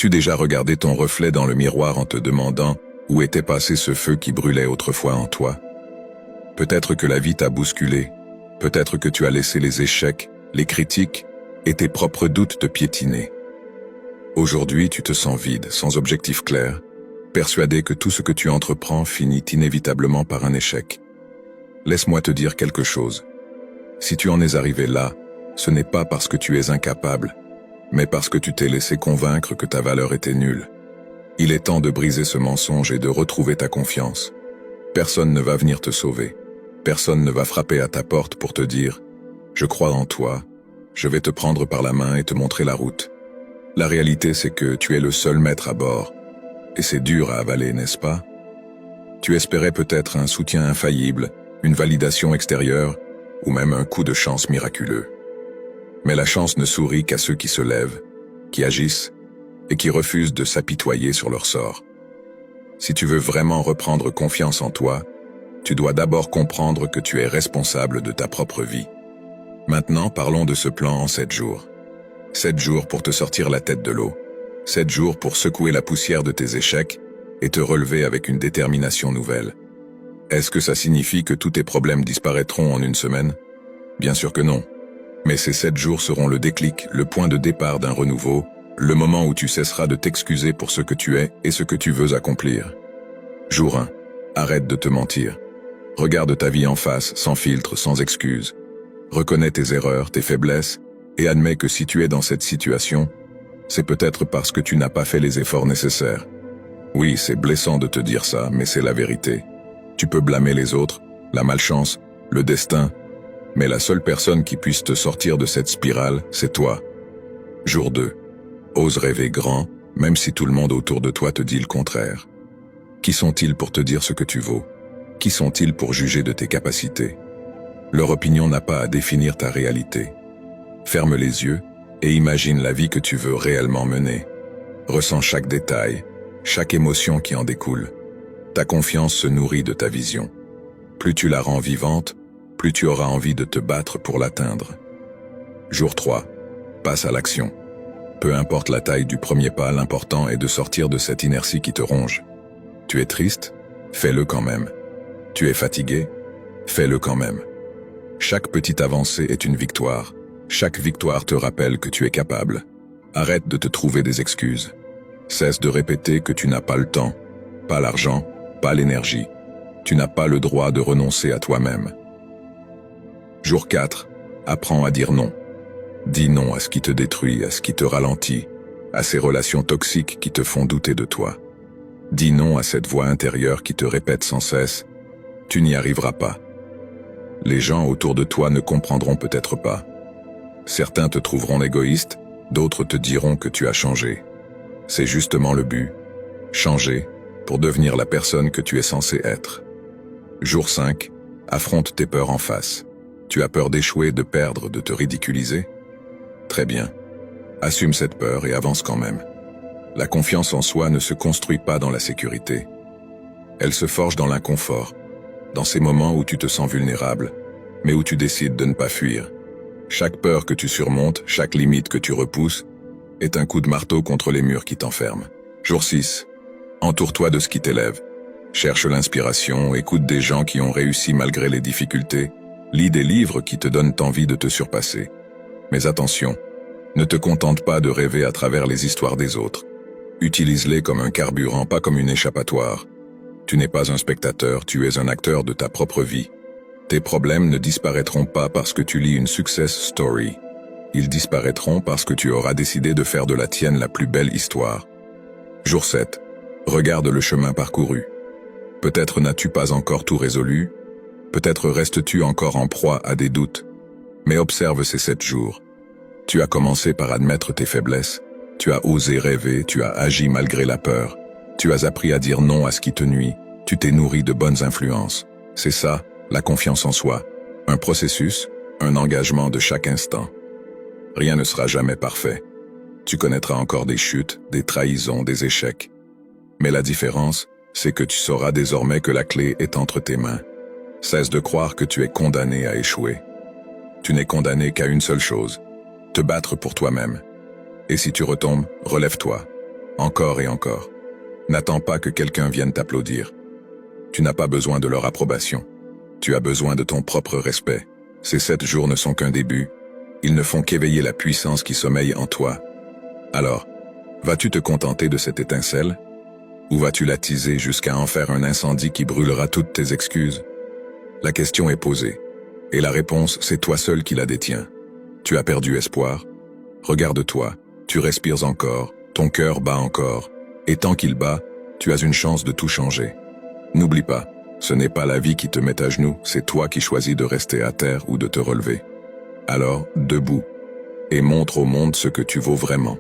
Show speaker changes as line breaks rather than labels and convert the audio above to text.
As-tu déjà regardé ton reflet dans le miroir en te demandant où était passé ce feu qui brûlait autrefois en toi? Peut-être que la vie t'a bousculé, peut-être que tu as laissé les échecs, les critiques et tes propres doutes te piétiner. Aujourd'hui, tu te sens vide, sans objectif clair, persuadé que tout ce que tu entreprends finit inévitablement par un échec. Laisse-moi te dire quelque chose. Si tu en es arrivé là, ce n'est pas parce que tu es incapable, mais parce que tu t'es laissé convaincre que ta valeur était nulle. Il est temps de briser ce mensonge et de retrouver ta confiance. Personne ne va venir te sauver. Personne ne va frapper à ta porte pour te dire « Je crois en toi, je vais te prendre par la main et te montrer la route ». La réalité, c'est que tu es le seul maître à bord. Et c'est dur à avaler, n'est-ce pas? Tu espérais peut-être un soutien infaillible, une validation extérieure, ou même un coup de chance miraculeux. Mais la chance ne sourit qu'à ceux qui se lèvent, qui agissent, et qui refusent de s'apitoyer sur leur sort. Si tu veux vraiment reprendre confiance en toi, tu dois d'abord comprendre que tu es responsable de ta propre vie. Maintenant, parlons de ce plan en 7 jours. 7 jours pour te sortir la tête de l'eau. 7 jours pour secouer la poussière de tes échecs et te relever avec une détermination nouvelle. Est-ce que ça signifie que tous tes problèmes disparaîtront en une semaine? Bien sûr que non. Mais ces 7 jours seront le déclic, le point de départ d'un renouveau, le moment où tu cesseras de t'excuser pour ce que tu es et ce que tu veux accomplir. Jour 1. Arrête de te mentir. Regarde ta vie en face, sans filtre, sans excuse. Reconnais tes erreurs, tes faiblesses, et admets que si tu es dans cette situation, c'est peut-être parce que tu n'as pas fait les efforts nécessaires. Oui, c'est blessant de te dire ça, mais c'est la vérité. Tu peux blâmer les autres, la malchance, le destin, mais la seule personne qui puisse te sortir de cette spirale, c'est toi. Jour 2. Ose rêver grand, même si tout le monde autour de toi te dit le contraire. Qui sont-ils pour te dire ce que tu vaux? Qui sont-ils pour juger de tes capacités? Leur opinion n'a pas à définir ta réalité. Ferme les yeux et imagine la vie que tu veux réellement mener. Ressens chaque détail, chaque émotion qui en découle. Ta confiance se nourrit de ta vision. Plus tu la rends vivante, plus tu auras envie de te battre pour l'atteindre. Jour 3. Passe à l'action. Peu importe la taille du premier pas, l'important est de sortir de cette inertie qui te ronge. Tu es triste? Fais-le quand même. Tu es fatigué? Fais-le quand même. Chaque petite avancée est une victoire. Chaque victoire te rappelle que tu es capable. Arrête de te trouver des excuses. Cesse de répéter que tu n'as pas le temps, pas l'argent, pas l'énergie. Tu n'as pas le droit de renoncer à toi-même. Jour 4. Apprends à dire non. Dis non à ce qui te détruit, à ce qui te ralentit, à ces relations toxiques qui te font douter de toi. Dis non à cette voix intérieure qui te répète sans cesse « Tu n'y arriveras pas ». Les gens autour de toi ne comprendront peut-être pas. Certains te trouveront égoïste, d'autres te diront que tu as changé. C'est justement le but. Changer pour devenir la personne que tu es censé être. Jour 5. Affronte tes peurs en face. Tu as peur d'échouer, de perdre, de te ridiculiser? Très bien. Assume cette peur et avance quand même. La confiance en soi ne se construit pas dans la sécurité. Elle se forge dans l'inconfort, dans ces moments où tu te sens vulnérable, mais où tu décides de ne pas fuir. Chaque peur que tu surmontes, chaque limite que tu repousses, est un coup de marteau contre les murs qui t'enferment. Jour 6. Entoure-toi de ce qui t'élève. Cherche l'inspiration, écoute des gens qui ont réussi malgré les difficultés, lis des livres qui te donnent envie de te surpasser. Mais attention, ne te contente pas de rêver à travers les histoires des autres. Utilise-les comme un carburant, pas comme une échappatoire. Tu n'es pas un spectateur, tu es un acteur de ta propre vie. Tes problèmes ne disparaîtront pas parce que tu lis une success story. Ils disparaîtront parce que tu auras décidé de faire de la tienne la plus belle histoire. Jour 7. Regarde le chemin parcouru. Peut-être n'as-tu pas encore tout résolu, peut-être restes-tu encore en proie à des doutes, mais observe ces 7 jours. Tu as commencé par admettre tes faiblesses, tu as osé rêver, tu as agi malgré la peur, tu as appris à dire non à ce qui te nuit, tu t'es nourri de bonnes influences. C'est ça, la confiance en soi. Un processus, un engagement de chaque instant. Rien ne sera jamais parfait. Tu connaîtras encore des chutes, des trahisons, des échecs. Mais la différence, c'est que tu sauras désormais que la clé est entre tes mains. Cesse de croire que tu es condamné à échouer. Tu n'es condamné qu'à une seule chose, te battre pour toi-même. Et si tu retombes, relève-toi. encore et encore. N'attends pas que quelqu'un vienne t'applaudir. Tu n'as pas besoin de leur approbation. Tu as besoin de ton propre respect. Ces 7 jours ne sont qu'un début. Ils ne font qu'éveiller la puissance qui sommeille en toi. Alors, vas-tu te contenter de cette étincelle? Ou vas-tu l'attiser jusqu'à en faire un incendie qui brûlera toutes tes excuses? La question est posée. Et la réponse, c'est toi seul qui la détiens. Tu as perdu espoir? Regarde-toi, tu respires encore, ton cœur bat encore. Et tant qu'il bat, tu as une chance de tout changer. N'oublie pas, ce n'est pas la vie qui te met à genoux, c'est toi qui choisis de rester à terre ou de te relever. Alors, debout, et montre au monde ce que tu vaux vraiment.